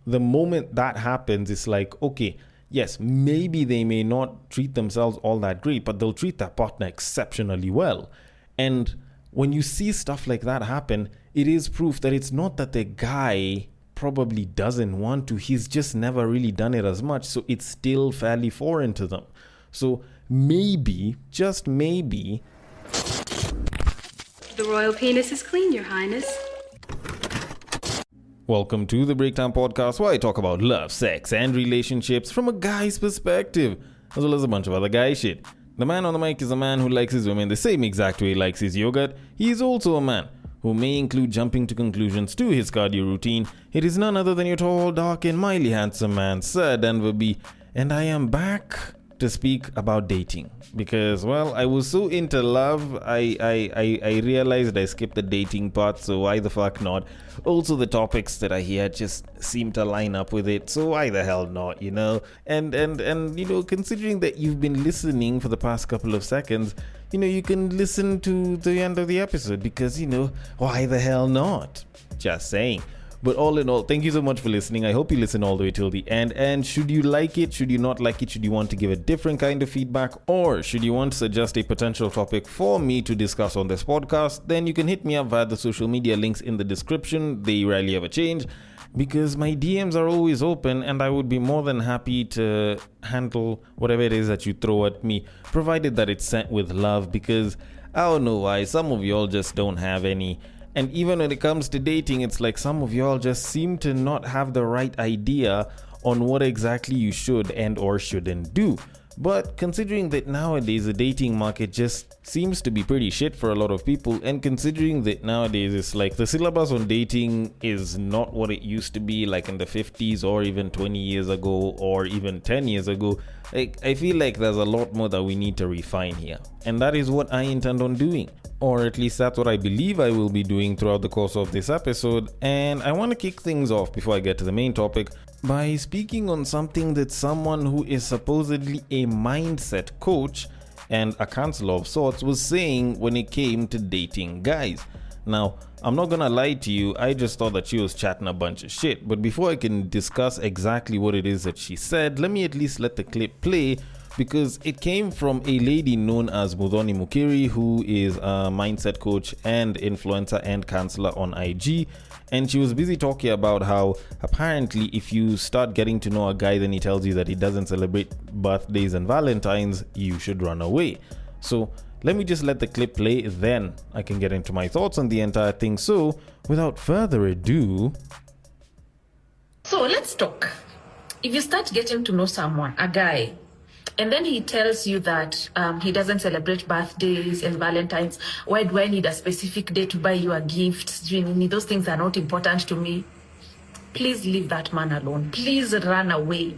the moment that happens, it's like, okay, yes, maybe they may not treat themselves all that great, but they'll treat their partner exceptionally well. And when you see stuff like that happen, it is proof that it's not that the guy probably doesn't want to, he's just never really done it as much, so it's still fairly foreign to them. So maybe, just maybe, the royal penis is clean, Your Highness. welcome to the Breakdown Podcast, where I talk about love, sex, and relationships from a guy's perspective, as well as a bunch of other guy shit. The man on the mic is a man who likes his women the same exact way he likes his yogurt. He is also a man who may include jumping to conclusions to his cardio routine. It is none other than your tall, dark, and mildly handsome man, Sir Denver B. And I am back to speak about dating. Because, well, I was so into love, I realized I skipped the dating part, so why the fuck not? Also, the topics that I hear just seem to line up with it, so why the hell not, you know? And you know, considering that you've been listening for the past couple of seconds, you know, you can listen to the end of the episode, because, you know, why the hell not? Just saying. But all in all, thank you so much for listening. I hope you listen all the way till the end. And should you like it, should you not like it, should you want to give a different kind of feedback, or should you want to suggest a potential topic for me to discuss on this podcast, then you can hit me up via the social media links in the description. They rarely ever change, because my DMs are always open, and I would be more than happy to handle whatever it is that you throw at me, provided that it's sent with love, because I don't know why, some of y'all just don't have any. And even when it comes to dating, it's like some of y'all just seem to not have the right idea on what exactly you should and or shouldn't do. But considering that nowadays the dating market just seems to be pretty shit for a lot of people, and considering that nowadays it's like the syllabus on dating is not what it used to be like in the 50s or even 20 years ago or even 10 years ago, like I feel like there's a lot more that we need to refine here. And that is what I intend on doing. Or at least that's what I believe I will be doing throughout the course of this episode. And I want to kick things off before I get to the main topic by speaking on something that someone who is supposedly a mindset coach and a counselor of sorts was saying when it came to dating guys. Now, I'm not gonna lie to you, I just thought that she was chatting a bunch of shit. But before I can discuss exactly what it is that she said, let me at least let the clip play, because it came from a lady known as Muthoni Mukiri, who is a mindset coach and influencer and counselor on IG. And she was busy talking about how apparently if you start getting to know a guy, then he tells you that he doesn't celebrate birthdays and Valentines, you should run away. So let me just let the clip play, then I can get into my thoughts on the entire thing. So without further ado... So let's talk. If you start getting to know someone, a guy, and then he tells you that he doesn't celebrate birthdays and Valentines. Why do I need a specific day to buy you a gift? Those things are not important to me. Please leave that man alone. Please run away.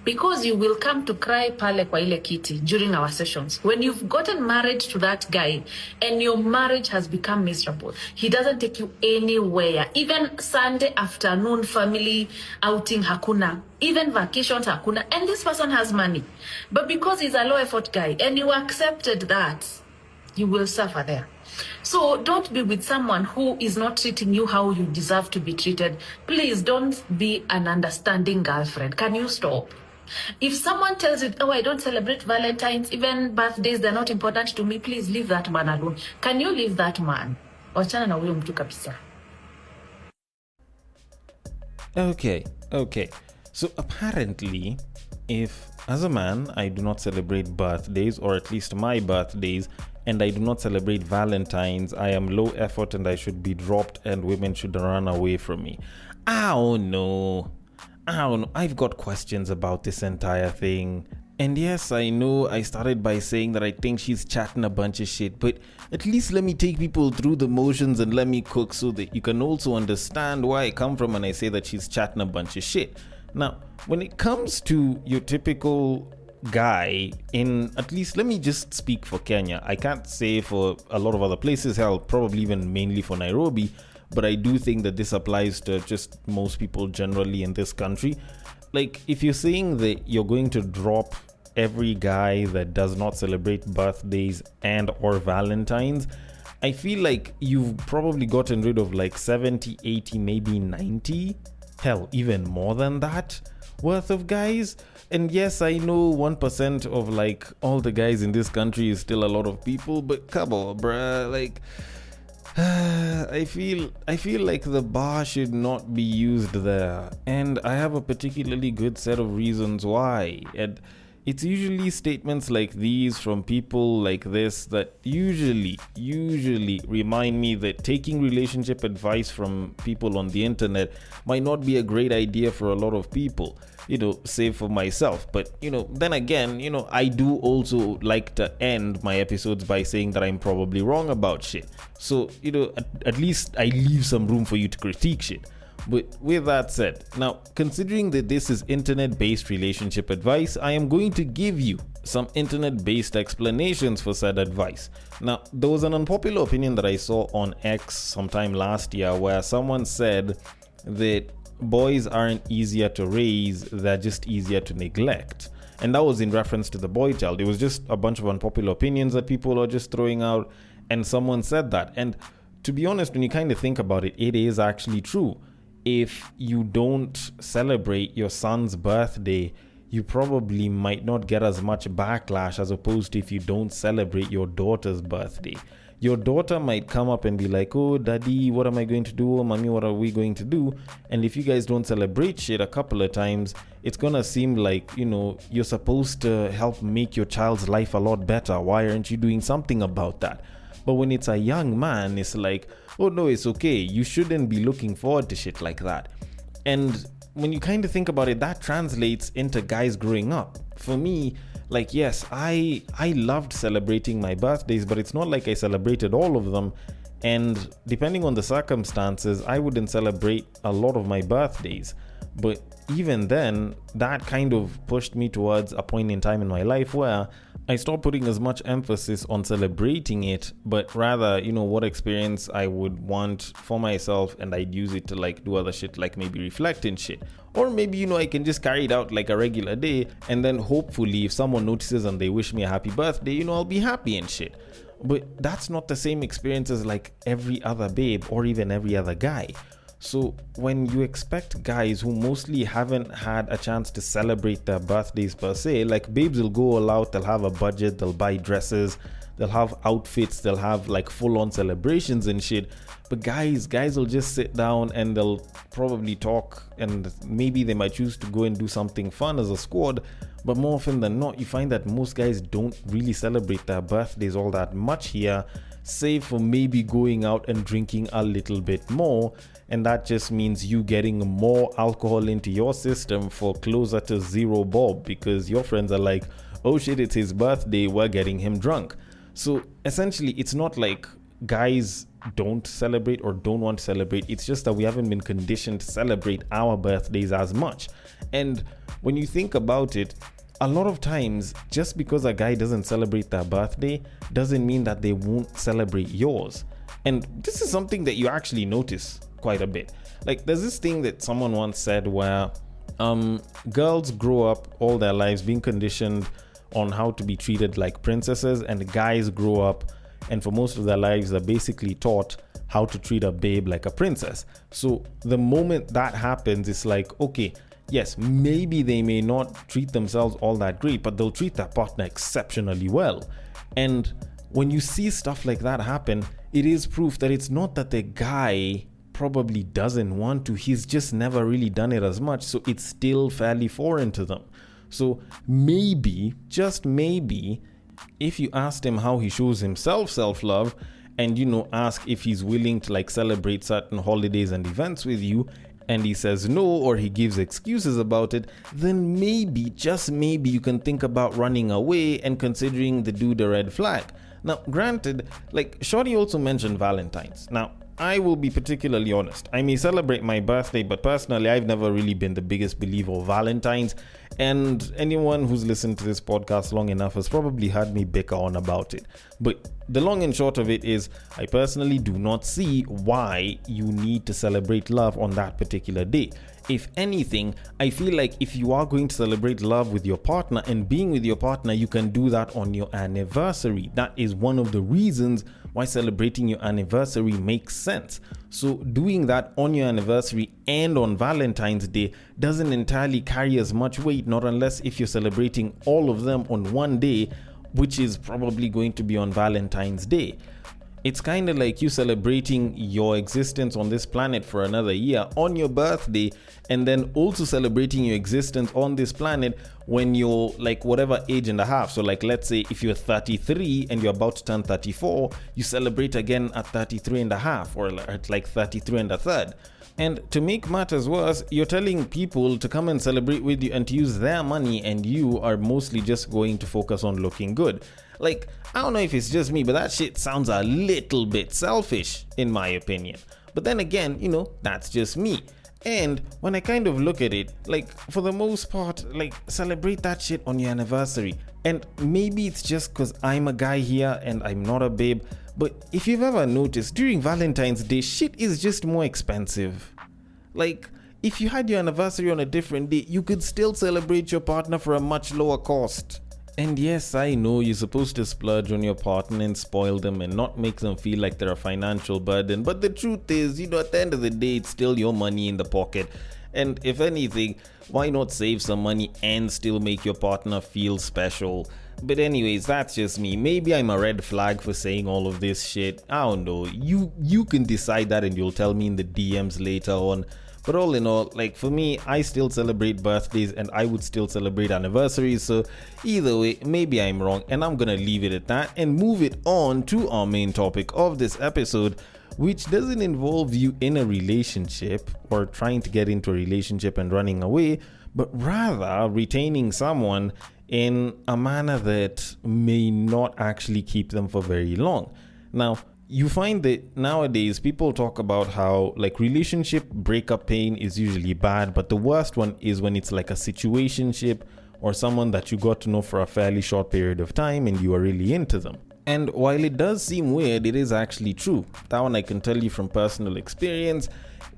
Because you will come to cry pale kwa ile kiti during our sessions. When you've gotten married to that guy and your marriage has become miserable, he doesn't take you anywhere. Even Sunday afternoon family outing hakuna. Even vacations hakuna. And this person has money. But because he's a low effort guy and you accepted that, you will suffer there. So don't be with someone who is not treating you how you deserve to be treated. Please don't be an understanding girlfriend. Can you stop? If someone tells you, oh, I don't celebrate Valentines, even birthdays, they're not important to me, please leave that man alone. Can you leave that man? Wachana na huyo mtu kabisa. Okay. So apparently, if as a man, I do not celebrate birthdays, or at least my birthdays, and I do not celebrate Valentines, I am low effort and I should be dropped and women should run away from me. I don't know. I've got questions about this entire thing. And yes, I know I started by saying that I think she's chatting a bunch of shit, but at least let me take people through the motions and let me cook so that you can also understand where I come from when I say that she's chatting a bunch of shit. Now, when it comes to your typical guy in, at least let me just speak for Kenya. I can't say for a lot of other places, hell, probably even mainly for Nairobi, but I do think that this applies to just most people generally in this country. Like, if you're saying that you're going to drop every guy that does not celebrate birthdays and or Valentines, I feel like you've probably gotten rid of like 70, 80, maybe 90 hell, even more than that worth of guys. And yes, I know 1% of like all the guys in this country is still a lot of people, but come on, bruh. Like, I feel like the bar should not be used there, and I have a particularly good set of reasons why. And it's usually statements like these from people like this that usually remind me that taking relationship advice from people on the internet might not be a great idea for a lot of people, save for myself. But, then again, I do also like to end my episodes by saying that I'm probably wrong about shit. So, at least I leave some room for you to critique shit. But with that said, now considering that this is internet-based relationship advice, I am going to give you some internet-based explanations for said advice. Now, there was an unpopular opinion that I saw on X sometime last year where someone said that boys aren't easier to raise, they're just easier to neglect. And that was in reference to the boy child. It was just a bunch of unpopular opinions that people are just throwing out, and someone said that. And to be honest, when you kind of think about it, it is actually true. If you don't celebrate your son's birthday, you probably might not get as much backlash as opposed to if you don't celebrate your daughter's birthday. Your daughter might come up and be like, oh, daddy, what am I going to do? Oh, mommy, what are we going to do? And if you guys don't celebrate shit a couple of times, it's gonna seem like, you're supposed to help make your child's life a lot better. Why aren't you doing something about that? But when it's a young man, it's like, oh no, it's okay. You shouldn't be looking forward to shit like that. And when you kind of think about it, that translates into guys growing up. For me, like, yes, I loved celebrating my birthdays, but it's not like I celebrated all of them. And depending on the circumstances, I wouldn't celebrate a lot of my birthdays. But even then, that kind of pushed me towards a point in time in my life where I stopped putting as much emphasis on celebrating it, but rather, what experience I would want for myself, and I'd use it to like do other shit, like maybe reflect and shit. Or maybe, I can just carry it out like a regular day, and then hopefully if someone notices and they wish me a happy birthday, I'll be happy and shit. But that's not the same experience as like every other babe or even every other guy. So when you expect guys who mostly haven't had a chance to celebrate their birthdays per se, like babes will go all out, they'll have a budget, they'll buy dresses, they'll have outfits, they'll have like full-on celebrations and shit. But guys will just sit down and they'll probably talk, and maybe they might choose to go and do something fun as a squad. But more often than not, you find that most guys don't really celebrate their birthdays all that much here, save for maybe going out and drinking a little bit more. And that just means you getting more alcohol into your system for closer to zero bob, because your friends are like, oh shit, it's his birthday, we're getting him drunk. So essentially, it's not like guys don't celebrate or don't want to celebrate. It's just that we haven't been conditioned to celebrate our birthdays as much. And when you think about it, a lot of times, just because a guy doesn't celebrate their birthday doesn't mean that they won't celebrate yours. And this is something that you actually notice quite a bit. Like, there's this thing that someone once said where girls grow up all their lives being conditioned on how to be treated like princesses, and guys grow up and for most of their lives they're basically taught how to treat a babe like a princess. So the moment that happens, it's like, okay, yes, maybe they may not treat themselves all that great, but they'll treat their partner exceptionally well. And when you see stuff like that happen, it is proof that it's not that the guy probably doesn't want to, he's just never really done it as much, so it's still fairly foreign to them. So maybe, just maybe, if you asked him how he shows himself self-love, and ask if he's willing to like celebrate certain holidays and events with you, and he says no, or he gives excuses about it, then maybe, just maybe, you can think about running away and considering the dude a red flag. Now, granted, like, Shorty also mentioned Valentine's. Now, I will be particularly honest. I may celebrate my birthday, but personally, I've never really been the biggest believer of Valentine's. And anyone who's listened to this podcast long enough has probably heard me bicker on about it. But the long and short of it is, I personally do not see why you need to celebrate love on that particular day. If anything, I feel like if you are going to celebrate love with your partner and being with your partner, you can do that on your anniversary. That is one of the reasons why celebrating your anniversary makes sense. So doing that on your anniversary and on Valentine's Day doesn't entirely carry as much weight, not unless if you're celebrating all of them on one day, which is probably going to be on Valentine's Day. It's kind of like you celebrating your existence on this planet for another year on your birthday, and then also celebrating your existence on this planet when you're like whatever age and a half. So like, let's say if you're 33 and you're about to turn 34, you celebrate again at 33 and a half, or at like 33 and a third. And to make matters worse, you're telling people to come and celebrate with you and to use their money, and you are mostly just going to focus on looking good. Like, I don't know if it's just me, but that shit sounds a little bit selfish, in my opinion. But then again, that's just me. And when I kind of look at it, like, for the most part, like, celebrate that shit on your anniversary. And maybe it's just because I'm a guy here and I'm not a babe, but if you've ever noticed, during Valentine's Day, shit is just more expensive. Like, if you had your anniversary on a different day, you could still celebrate your partner for a much lower cost. And yes, I know you're supposed to splurge on your partner and spoil them and not make them feel like they're a financial burden. But the truth is, at the end of the day, it's still your money in the pocket. And if anything, why not save some money and still make your partner feel special? But anyways, that's just me. Maybe I'm a red flag for saying all of this shit. I don't know. You can decide that and you'll tell me in the DMs later on. But all in all, like, for me, I still celebrate birthdays and I would still celebrate anniversaries. So either way, maybe I'm wrong, and I'm gonna leave it at that and move it on to our main topic of this episode, which doesn't involve you in a relationship or trying to get into a relationship and running away, but rather retaining someone in a manner that may not actually keep them for very long. Now, you find that nowadays people talk about how like relationship breakup pain is usually bad, but the worst one is when it's like a situationship or someone that you got to know for a fairly short period of time and you are really into them. And while it does seem weird, it is actually true. That one I can tell you from personal experience.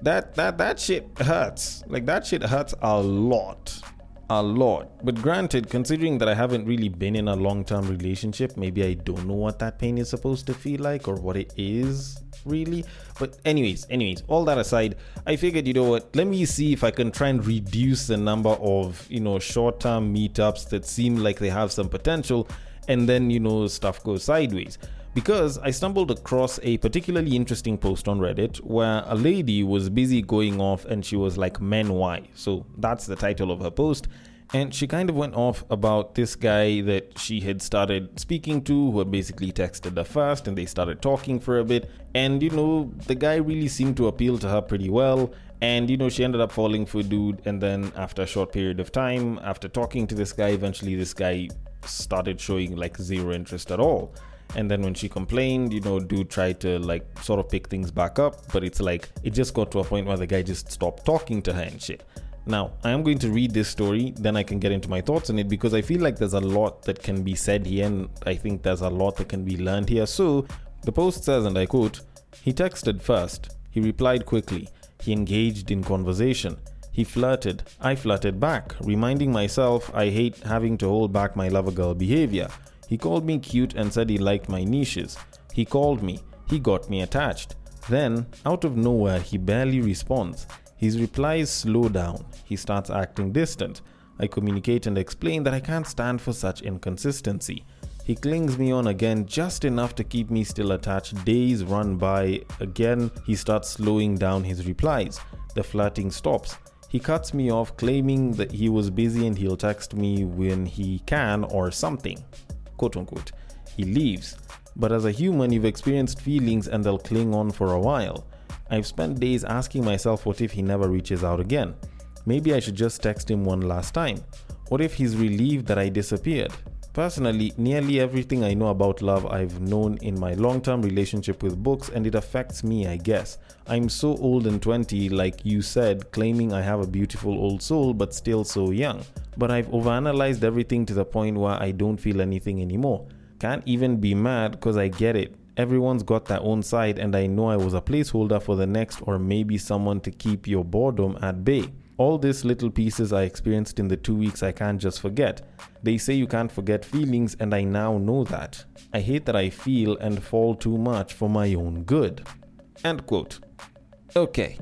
That shit hurts. Like, that shit hurts a lot. But granted, considering that I haven't really been in a long-term relationship, maybe I don't know what that pain is supposed to feel like or what it is really. But anyways, all that aside, I figured, let me see if I can try and reduce the number of, short-term meetups that seem like they have some potential, and then, stuff goes sideways. Because I stumbled across a particularly interesting post on Reddit where a lady was busy going off and she was like, men why? So that's the title of her post. And she kind of went off about this guy that she had started speaking to, who had basically texted her first, and they started talking for a bit. And, the guy really seemed to appeal to her pretty well. And, she ended up falling for a dude. And then after a short period of time, after talking to this guy, eventually this guy started showing like zero interest at all. And then when she complained, dude tried to like sort of pick things back up, but it's like it just got to a point where the guy just stopped talking to her and shit. Now, I am going to read this story, then I can get into my thoughts on it, because I feel like there's a lot that can be said here, and I think there's a lot that can be learned here. So the post says, and I quote, "He texted first. He replied quickly. He engaged in conversation. He flirted. I flirted back, reminding myself I hate having to hold back my lover girl behavior. He called me cute and said he liked my niches. He called me. He got me attached. Then, out of nowhere, he barely responds. His replies slow down. He starts acting distant. I communicate and explain that I can't stand for such inconsistency. He clings me on again just enough to keep me still attached. Days run by. Again, he starts slowing down his replies. The flirting stops. He cuts me off, claiming that he was busy and he'll text me when he can or something. Quote unquote. He leaves. But as a human, you've experienced feelings and they'll cling on for a while. I've spent days asking myself, what if he never reaches out again? Maybe I should just text him one last time. What if he's relieved that I disappeared? Personally, nearly everything I know about love I've known in my long-term relationship with books, and it affects me, I guess. I'm so old and 20, like you said, claiming I have a beautiful old soul but still so young. But I've overanalyzed everything to the point where I don't feel anything anymore. Can't even be mad because I get it. Everyone's got their own side, and I know I was a placeholder for the next, or maybe someone to keep your boredom at bay. All these little pieces I experienced in the 2 weeks I can't just forget. They say you can't forget feelings, and I now know that. I hate that I feel and fall too much for my own good. End quote. Okay.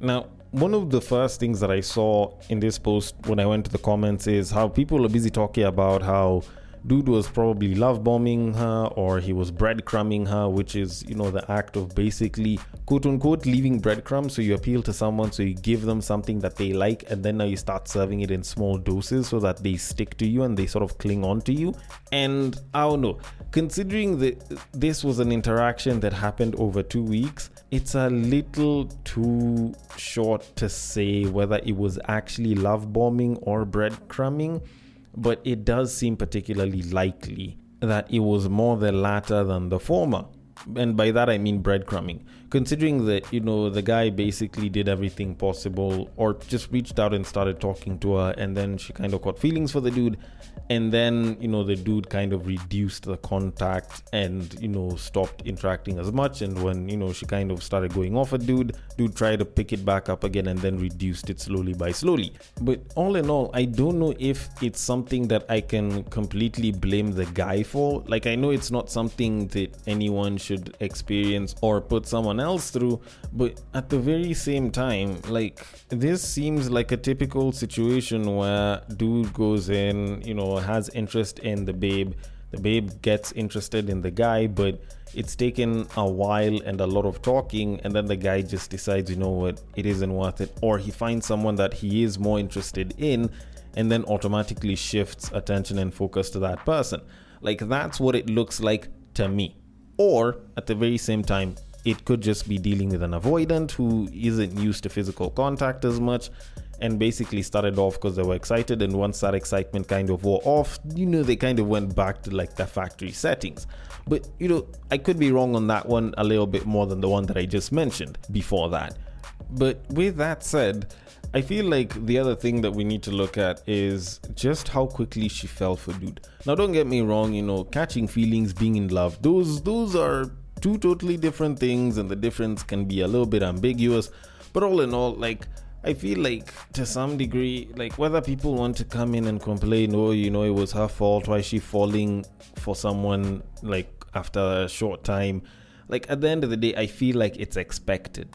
Now, one of the first things that I saw in this post when I went to the comments is how people are busy talking about how dude was probably love bombing her, or he was breadcrumbing her, which is, the act of basically quote unquote leaving breadcrumbs. So you appeal to someone, so you give them something that they like, and then now you start serving it in small doses so that they stick to you and they sort of cling on to you. And I don't know, considering that this was an interaction that happened over 2 weeks, it's a little too short to say whether it was actually love bombing or breadcrumbing. But it does seem particularly likely that it was more the latter than the former. And by that I mean breadcrumbing. Considering that, the guy basically did everything possible, or just reached out and started talking to her, and then she kind of caught feelings for the dude. And then, the dude kind of reduced the contact and, stopped interacting as much. And when, she kind of started going off a dude tried to pick it back up again and then reduced it slowly by slowly. But all in all, I don't know if it's something that I can completely blame the guy for. Like, I know it's not something that anyone should experience or put someone else through, but at the very same time, like, this seems like a typical situation where dude goes in, has interest in the babe gets interested in the guy, but it's taken a while and a lot of talking, and then the guy just decides, what, it isn't worth it, or he finds someone that he is more interested in and then automatically shifts attention and focus to that person. Like, that's what it looks like to me. Or at the very same time, it could just be dealing with an avoidant who isn't used to physical contact as much, and basically started off because they were excited, and once that excitement kind of wore off, they kind of went back to like their factory settings. But I could be wrong on that one a little bit more than the one that I just mentioned before that. But with that said, I feel like the other thing that we need to look at is just how quickly she fell for dude. Now, don't get me wrong, catching feelings, being in love, those are two totally different things, and the difference can be a little bit ambiguous. But all in all, like, I feel like to some degree, like, whether people want to come in and complain, it was her fault, why is she falling for someone like after a short time, like, at the end of the day, I feel like it's expected.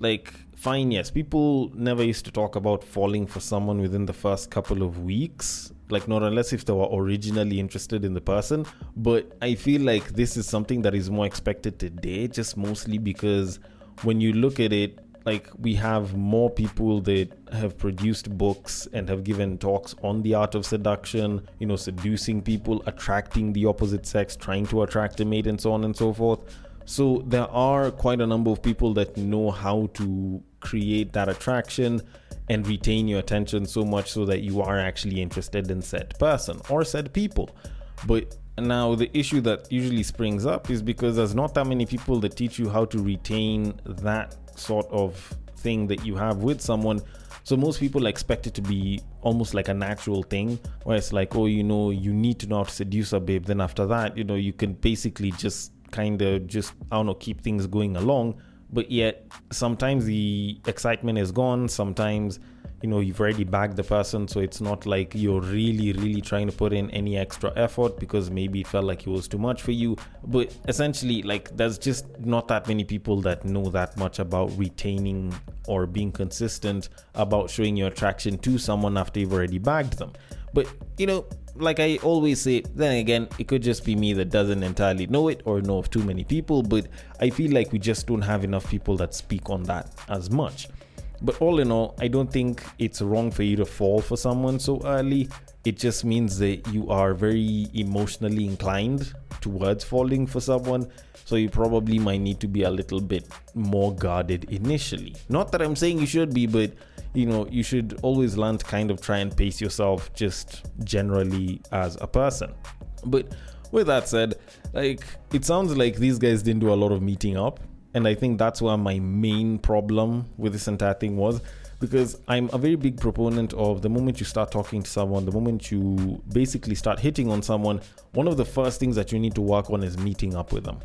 Like, fine, yes, people never used to talk about falling for someone within the first couple of weeks, like, not unless if they were originally interested in the person. But I feel like this is something that is more expected today, just mostly because when you look at it, like, we have more people that have produced books and have given talks on the art of seduction, seducing people, attracting the opposite sex, trying to attract a mate, and so on and so forth. So there are quite a number of people that know how to create that attraction and retain your attention so much so that you are actually interested in said person or said people. But now the issue that usually springs up is because there's not that many people that teach you how to retain that sort of thing that you have with someone. So most people expect it to be almost like a natural thing, where it's like, you need to know how to seduce a babe, then after that, you can basically just kind of keep things going along. But yet sometimes the excitement is gone. Sometimes you've already bagged the person, so it's not like you're really trying to put in any extra effort because maybe it felt like it was too much for you. But essentially, like, there's just not that many people that know that much about retaining or being consistent about showing your attraction to someone after you've already bagged them. But like I always say, then again, it could just be me that doesn't entirely know it or know of too many people, but I feel like we just don't have enough people that speak on that as much. But all in all, I don't think it's wrong for you to fall for someone so early. It just means that you are very emotionally inclined towards falling for someone. So you probably might need to be a little bit more guarded initially. Not that I'm saying you should be, but you should always learn to kind of try and pace yourself just generally as a person. But with that said, like, it sounds like these guys didn't do a lot of meeting up. And I think that's where my main problem with this entire thing was. because I'm a very big proponent of the moment you start talking to someone, the moment you basically start hitting on someone, one of the first things that you need to work on is meeting up with them.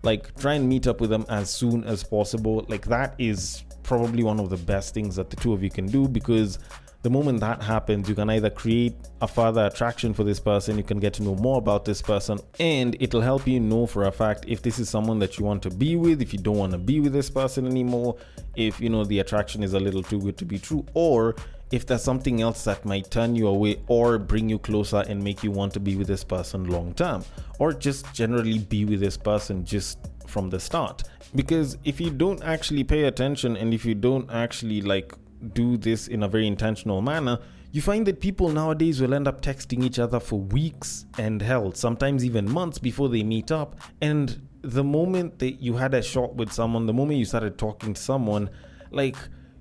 Like, try and meet up with them as soon as possible. Like, that is probably one of the best things that the two of you can do, because the moment that happens, you can either create a further attraction for this person, you can get to know more about this person, and it'll help you know for a fact if this is someone that you want to be with, if you don't want to be with this person anymore, if the attraction is a little too good to be true, or if there's something else that might turn you away or bring you closer and make you want to be with this person long term, or just generally be with this person just from the start. Because if you don't actually pay attention, and if you don't actually do this in a very intentional manner, you find that people nowadays will end up texting each other for weeks and hell, sometimes even months before they meet up. And the moment that you had a shot with someone, the moment you started talking to someone,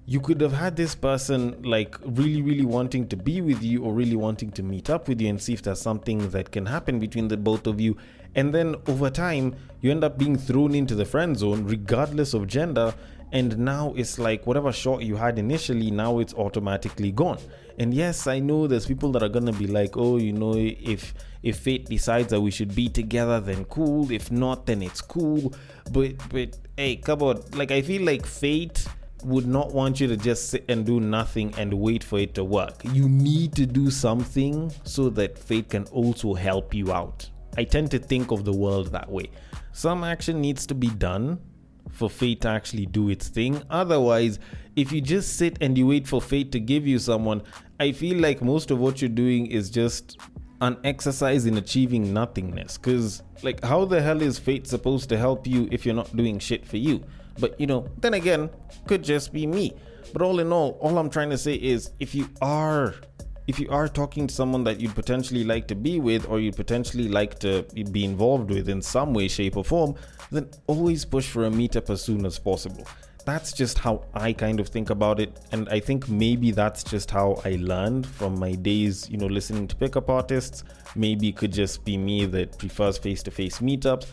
you could have had this person really, really wanting to be with you or really wanting to meet up with you and see if there's something that can happen between the both of you. And then over time, you end up being thrown into the friend zone regardless of gender. And now it's like whatever shot you had initially, now it's automatically gone. And yes, I know there's people that are gonna be like, oh, if fate decides that we should be together, then cool. If not, then it's cool. But hey, come on. I feel like fate would not want you to just sit and do nothing and wait for it to work. You need to do something so that fate can also help you out. I tend to think of the world that way. Some action needs to be done for fate to actually do its thing. Otherwise, if you just sit and you wait for fate to give you someone, I feel like most of what you're doing is just an exercise in achieving nothingness. Because how the hell is fate supposed to help you if you're not doing shit for you? But then again, could just be me. But all in all I'm trying to say is, if you are talking to someone that you'd potentially like to be with, or you'd potentially like to be involved with in some way, shape or form, then always push for a meetup as soon as possible. That's just how I kind of think about it. And I think maybe that's just how I learned from my days, listening to pickup artists. Maybe it could just be me that prefers face-to-face meetups.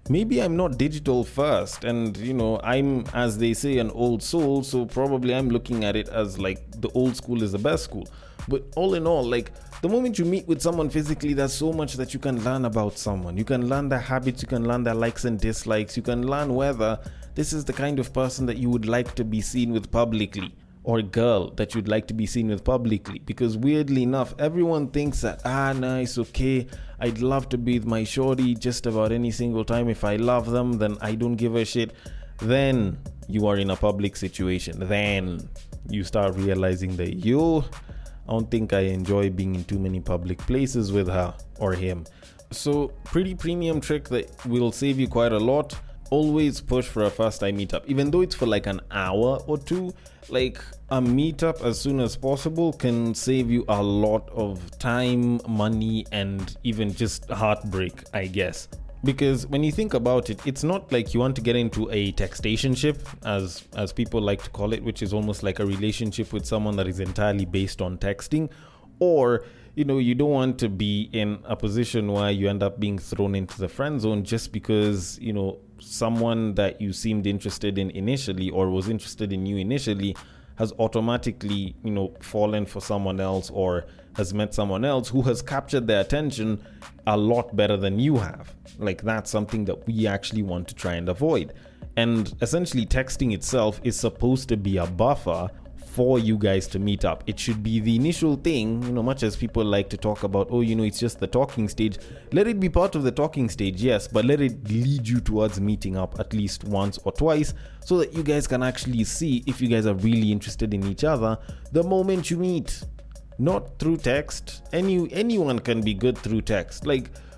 Maybe I'm not digital first, and I'm, as they say, an old soul, so probably I'm looking at it as the old school is the best school. But all in all, the moment you meet with someone physically, there's so much that you can learn about someone. You can learn their habits, you can learn their likes and dislikes, you can learn whether this is the kind of person that you would like to be seen with publicly, or girl that you'd like to be seen with publicly. Because weirdly enough, everyone thinks that, nice, okay, I'd love to be with my shorty just about any single time. If I love them, then I don't give a shit. Then you are in a public situation. Then you start realizing that I don't think I enjoy being in too many public places with her or him. So, pretty premium trick that will save you quite a lot. Always push for a first time meetup, even though it's for an hour or two. A meetup as soon as possible can save you a lot of time, money, and even just heartbreak, I guess. Because when you think about it, it's not like you want to get into a textationship, as people like to call it, which is almost like a relationship with someone that is entirely based on texting. Or you don't want to be in a position where you end up being thrown into the friend zone just because someone that you seemed interested in initially, or was interested in you initially, has automatically fallen for someone else, or has met someone else who has captured their attention a lot better than you have. That's something that we actually want to try and avoid. And essentially, texting itself is supposed to be a buffer for you guys to meet up. It should be the initial thing, much as people like to talk about, it's just the talking stage. Let it be part of the talking stage, yes, but let it lead you towards meeting up at least once or twice, so that you guys can actually see if you guys are really interested in each other the moment you meet. Not through text. Anyone can be good through text.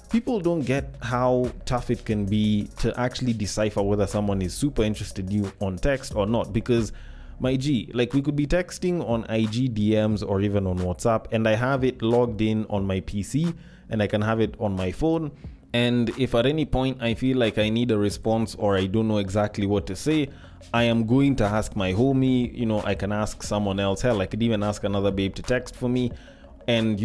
People don't get how tough it can be to actually decipher whether someone is super interested in you on text or not, because my G, we could be texting on IG DMs or even on WhatsApp, and I have it logged in on my PC, and I can have it on my phone. And if at any point I feel like I need a response, or I don't know exactly what to say, I am going to ask my homie. I can ask someone else. Hell, I could even ask another babe to text for me. And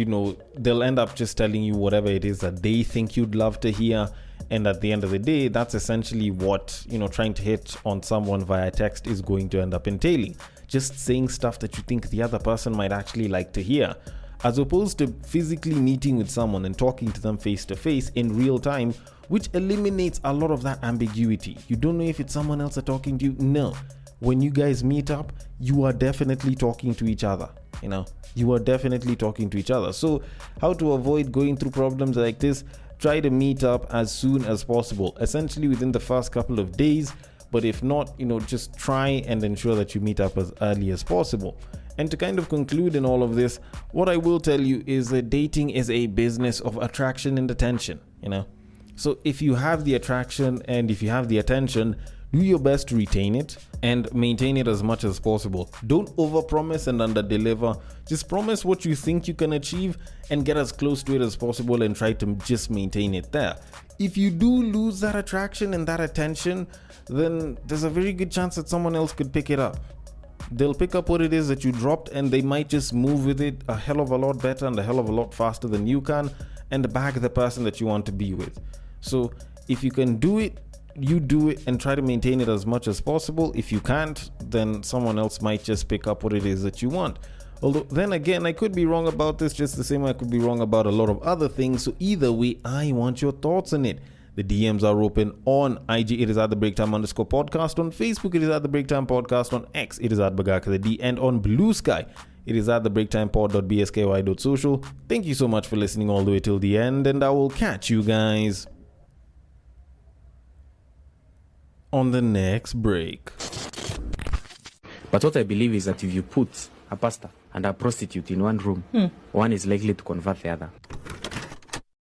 they'll end up just telling you whatever it is that they think you'd love to hear. And at the end of the day, that's essentially what trying to hit on someone via text is going to end up entailing. just saying stuff that you think the other person might actually like to hear, as opposed to physically meeting with someone and talking to them face to face in real time, which eliminates a lot of that ambiguity. You don't know if it's someone else talking to you. No. When you guys meet up, you are definitely talking to each other. You are definitely talking to each other. So how to avoid going through problems like this? Try to meet up as soon as possible, essentially within the first couple of days. But if not, just try and ensure that you meet up as early as possible. And to kind of conclude in all of this, what I will tell you is that dating is a business of attraction and attention, So if you have the attraction and if you have the attention, do your best to retain it and maintain it as much as possible. Don't overpromise and underdeliver. Just promise what you think you can achieve and get as close to it as possible and try to just maintain it there. If you do lose that attraction and that attention, then there's a very good chance that someone else could pick it up. They'll pick up what it is that you dropped and they might just move with it a hell of a lot better and a hell of a lot faster than you can and bag the person that you want to be with. So if you can do it, you do it and try to maintain it as much as possible. If you can't, then someone else might just pick up what it is that you want. Although then again, I could be wrong about this just the same way I could be wrong about a lot of other things. So either way, I want your thoughts on it. The DMs are open on IG. It is at the Breaktime_podcast. On Facebook, it is at the Breaktime Podcast. On X, it is at Bagaka the D. And on Bluesky, it is at the breaktimepod.bsky.social. Thank you so much for listening all the way till the end, and I will catch you guys on the next break. But what I believe is that if you put a pastor and a prostitute in one room, one is likely to convert the other.